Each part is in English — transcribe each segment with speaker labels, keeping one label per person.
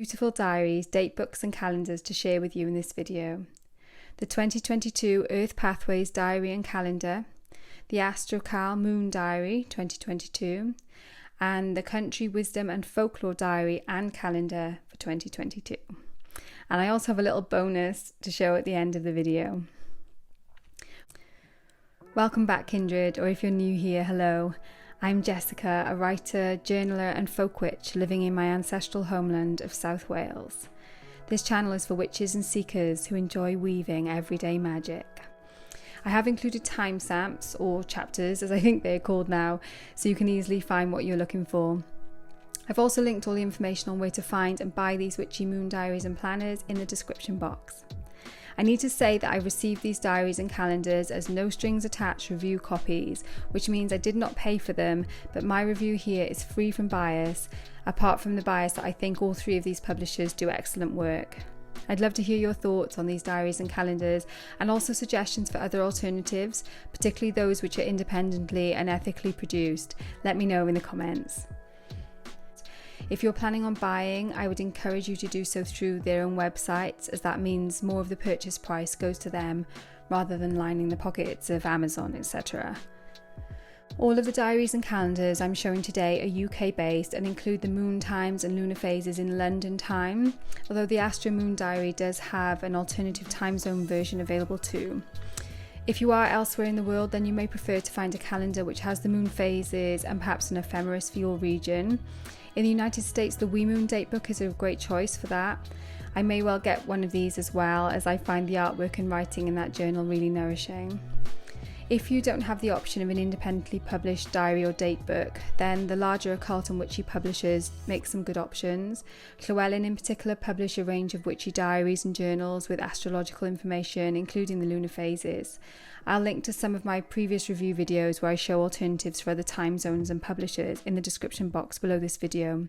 Speaker 1: Beautiful diaries, date books and calendars to share with you in this video. The 2022 Earth Pathways Diary and Calendar, the Astrocal Moon Diary 2022, and the Country Wisdom and Folklore Diary and Calendar for 2022. And I also have a little bonus to show at the end of the video. Welcome back, Kindred, or if you're new here, hello. I'm Jessica, a writer, journaler and folk witch living in my ancestral homeland of South Wales. This channel is for witches and seekers who enjoy weaving everyday magic. I have included timestamps, or chapters as I think they're called now, so you can easily find what you're looking for. I've also linked all the information on where to find and buy these witchy moon diaries and planners in the description box. I need to say that I received these diaries and calendars as no strings attached review copies, which means I did not pay for them, but my review here is free from bias, apart from the bias that I think all three of these publishers do excellent work. I'd love to hear your thoughts on these diaries and calendars, and also suggestions for other alternatives, particularly those which are independently and ethically produced. Let me know in the comments. If you're planning on buying, I would encourage you to do so through their own websites, as that means more of the purchase price goes to them rather than lining the pockets of Amazon, etc. All of the diaries and calendars I'm showing today are UK based and include the moon times and lunar phases in London time, although the Astro Moon Diary does have an alternative time zone version available too. If you are elsewhere in the world, then you may prefer to find a calendar which has the moon phases and perhaps an ephemeris for your region. In the United States, the We Moon Datebook is a great choice for that. I may well get one of these as well, as I find the artwork and writing in that journal really nourishing. If you don't have the option of an independently published diary or date book, then the larger occult and witchy publishers make some good options. Llewellyn in particular publish a range of witchy diaries and journals with astrological information, including the lunar phases. I'll link to some of my previous review videos where I show alternatives for other time zones and publishers in the description box below this video.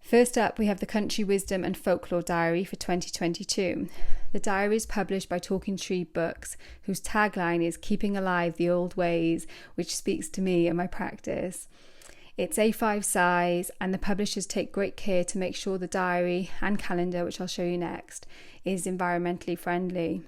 Speaker 1: First up, we have the Country Wisdom and Folklore Diary for 2022. The diary is published by Talking Tree Books, whose tagline is "Keeping Alive the Old Ways," which speaks to me and my practice. It's A5 size, and the publishers take great care to make sure the diary and calendar, which I'll show you next, is environmentally friendly.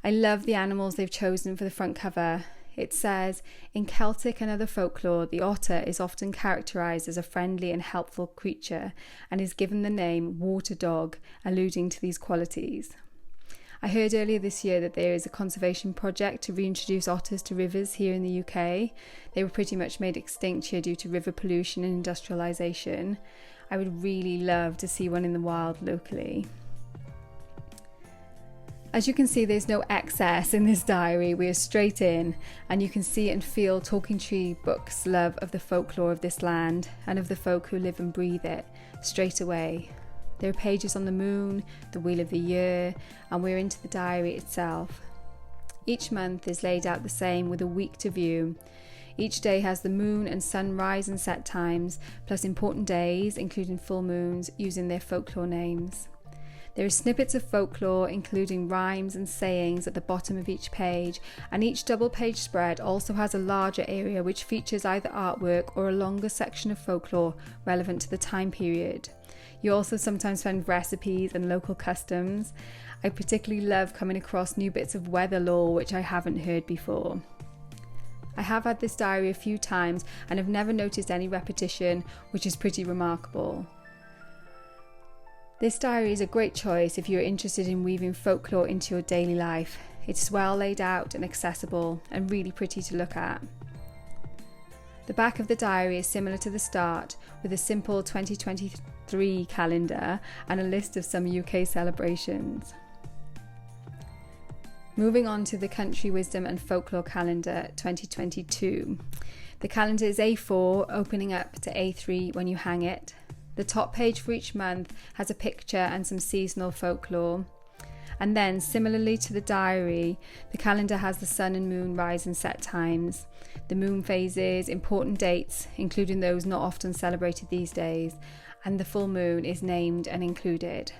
Speaker 1: I love the animals they've chosen for the front cover. It says, in Celtic and other folklore, the otter is often characterised as a friendly and helpful creature and is given the name water dog, alluding to these qualities. I heard earlier this year that there is a conservation project to reintroduce otters to rivers here in the UK. They were pretty much made extinct here due to river pollution and industrialisation. I would really love to see one in the wild locally. As you can see, there's no excess in this diary. We are straight in, and you can see and feel Talking Tree Books' love of the folklore of this land and of the folk who live and breathe it straight away. There are pages on the moon, the wheel of the year, and we're into the diary itself. Each month is laid out the same with a week to view. Each day has the moon and sun rise and set times, plus important days, including full moons, using their folklore names. There are snippets of folklore, including rhymes and sayings at the bottom of each page, and each double page spread also has a larger area which features either artwork or a longer section of folklore relevant to the time period. You also sometimes find recipes and local customs. I particularly love coming across new bits of weather lore which I haven't heard before. I have had this diary a few times and have never noticed any repetition, which is pretty remarkable. This diary is a great choice if you're interested in weaving folklore into your daily life. It's well laid out and accessible and really pretty to look at. The back of the diary is similar to the start, with a simple 2023 calendar and a list of some UK celebrations. Moving on to the Country Wisdom and Folklore Calendar 2022. The calendar is A4, opening up to A3 when you hang it. The top page for each month has a picture and some seasonal folklore. And then, similarly to the diary, the calendar has the sun and moon rise and set times, the moon phases, important dates, including those not often celebrated these days, and the full moon is named and included.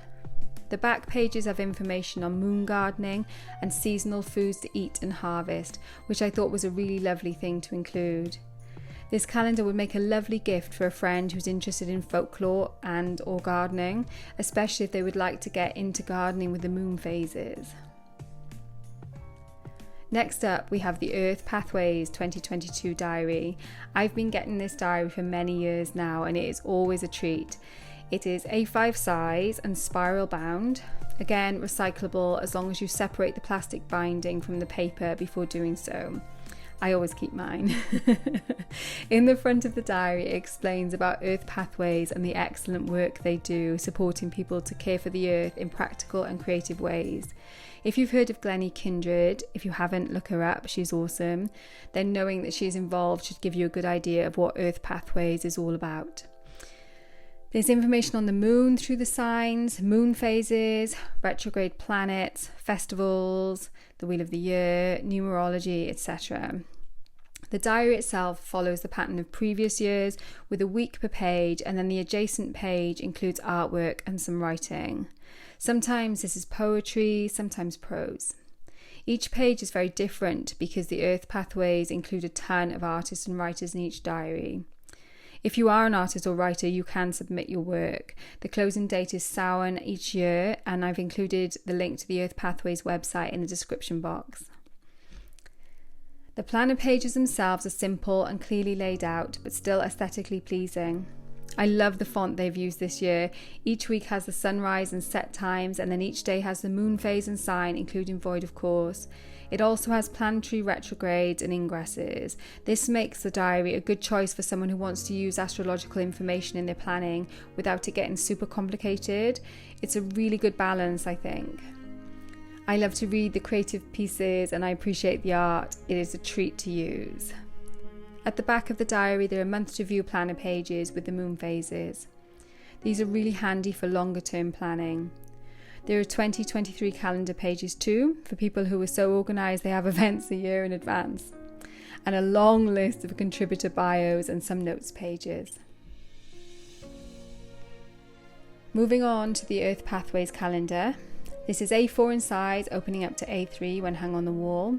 Speaker 1: The back pages have information on moon gardening and seasonal foods to eat and harvest, which I thought was a really lovely thing to include. This calendar would make a lovely gift for a friend who's interested in folklore and or gardening, especially if they would like to get into gardening with the moon phases. Next up, we have the Earth Pathways 2022 diary. I've been getting this diary for many years now and it is always a treat. It is A5 size and spiral bound. Again, recyclable as long as you separate the plastic binding from the paper before doing so. I always keep mine. In the front of the diary, it explains about Earth Pathways and the excellent work they do supporting people to care for the earth in practical and creative ways. If you've heard of Kindred, if you haven't, look her up, she's awesome. Then knowing that she's involved should give you a good idea of what Earth Pathways is all about. There's information on the moon through the signs, moon phases, retrograde planets, festivals, the wheel of the year, numerology, etc. The diary itself follows the pattern of previous years with a week per page, and then the adjacent page includes artwork and some writing. Sometimes this is poetry, sometimes prose. Each page is very different because the Earth Pathways include a ton of artists and writers in each diary. If you are an artist or writer, you can submit your work. The closing date is Samhain each year, and I've included the link to the Earth Pathways website in the description box. The planner pages themselves are simple and clearly laid out, but still aesthetically pleasing. I love the font they've used this year. Each week has the sunrise and set times, and then each day has the moon phase and sign, including void of course. It also has planetary retrogrades and ingresses. This makes the diary a good choice for someone who wants to use astrological information in their planning without it getting super complicated. It's a really good balance, I think. I love to read the creative pieces and I appreciate the art. It is a treat to use. At the back of the diary, there are month-to-view planner pages with the moon phases. These are really handy for longer term planning. There are 2023 calendar pages too, for people who are so organised they have events a year in advance. And a long list of contributor bios and some notes pages. Moving on to the Earth Pathways calendar. This is A4 in size, opening up to A3 when hung on the wall.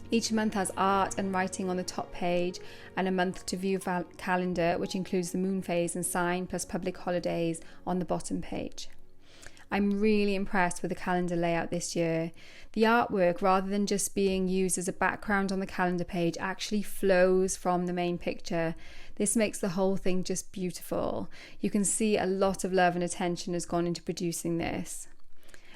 Speaker 1: Each month has art and writing on the top page and a month-to-view calendar, which includes the moon phase and sign plus public holidays on the bottom page. I'm really impressed with the calendar layout this year. The artwork, rather than just being used as a background on the calendar page, actually flows from the main picture. This makes the whole thing just beautiful. You can see a lot of love and attention has gone into producing this.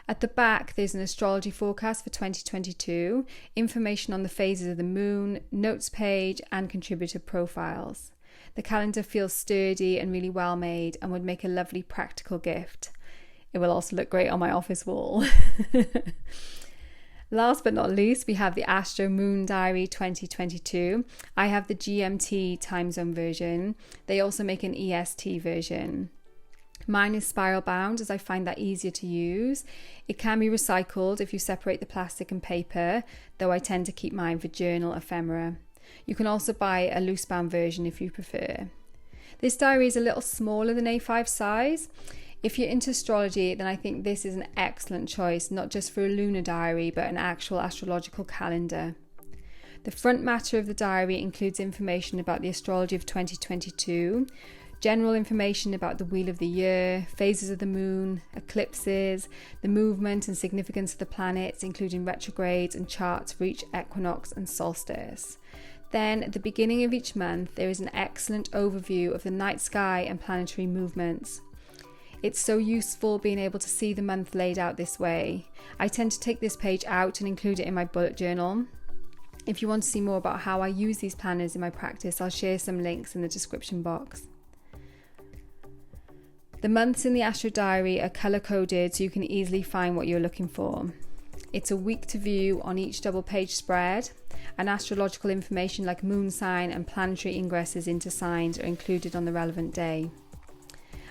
Speaker 1: At the back, there's an astrology forecast for 2022, information on the phases of the moon, notes page, and contributor profiles. The calendar feels sturdy and really well made and would make a lovely practical gift. It will also look great on my office wall. Last but not least, we have the Astro Moon Diary 2022. I have the GMT time zone version. They also make an EST version. Mine is spiral bound as I find that easier to use. It can be recycled if you separate the plastic and paper, though I tend to keep mine for journal ephemera. You can also buy a loose bound version if you prefer. This diary is a little smaller than A5 size. If you're into astrology, then I think this is an excellent choice, not just for a lunar diary, but an actual astrological calendar. The front matter of the diary includes information about the astrology of 2022, general information about the wheel of the year, phases of the moon, eclipses, the movement and significance of the planets, including retrogrades and charts for each equinox and solstice. Then, at the beginning of each month, there is an excellent overview of the night sky and planetary movements. It's so useful being able to see the month laid out this way. I tend to take this page out and include it in my bullet journal. If you want to see more about how I use these planners in my practice, I'll share some links in the description box. The months in the Astro Diary are colour-coded so you can easily find what you're looking for. It's a week to view on each double-page spread, and astrological information like moon sign and planetary ingresses into signs are included on the relevant day.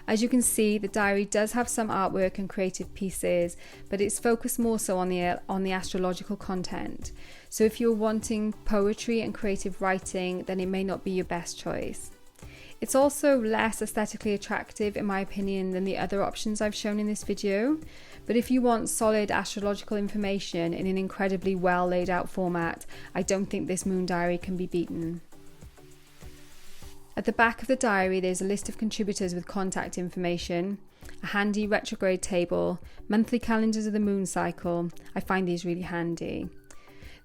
Speaker 1: As you can see, the diary does have some artwork and creative pieces, but it's focused more so on the astrological content. So if you're wanting poetry and creative writing, then it may not be your best choice. It's also less aesthetically attractive, in my opinion, than the other options I've shown in this video. But if you want solid astrological information in an incredibly well laid out format, I don't think this moon diary can be beaten. At the back of the diary, there's a list of contributors with contact information, a handy retrograde table, monthly calendars of the moon cycle. I find these really handy.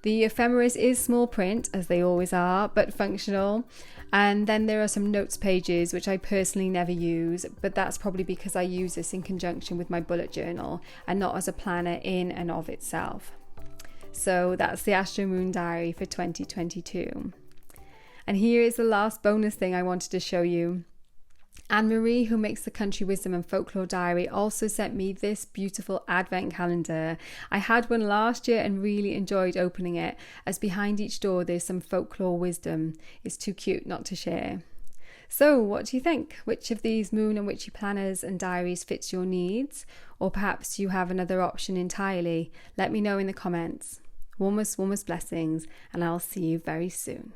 Speaker 1: The ephemeris is small print, as they always are, but functional. And then there are some notes pages, which I personally never use, but that's probably because I use this in conjunction with my bullet journal and not as a planner in and of itself. So that's the Astro Moon Diary for 2022. And here is the last bonus thing I wanted to show you. Anne-Marie, who makes the Country Wisdom and Folklore Diary, also sent me this beautiful advent calendar. I had one last year and really enjoyed opening it, as behind each door there's some folklore wisdom. It's too cute not to share. So what do you think? Which of these moon and witchy planners and diaries fits your needs? Or perhaps you have another option entirely? Let me know in the comments. Warmest blessings, and I'll see you very soon.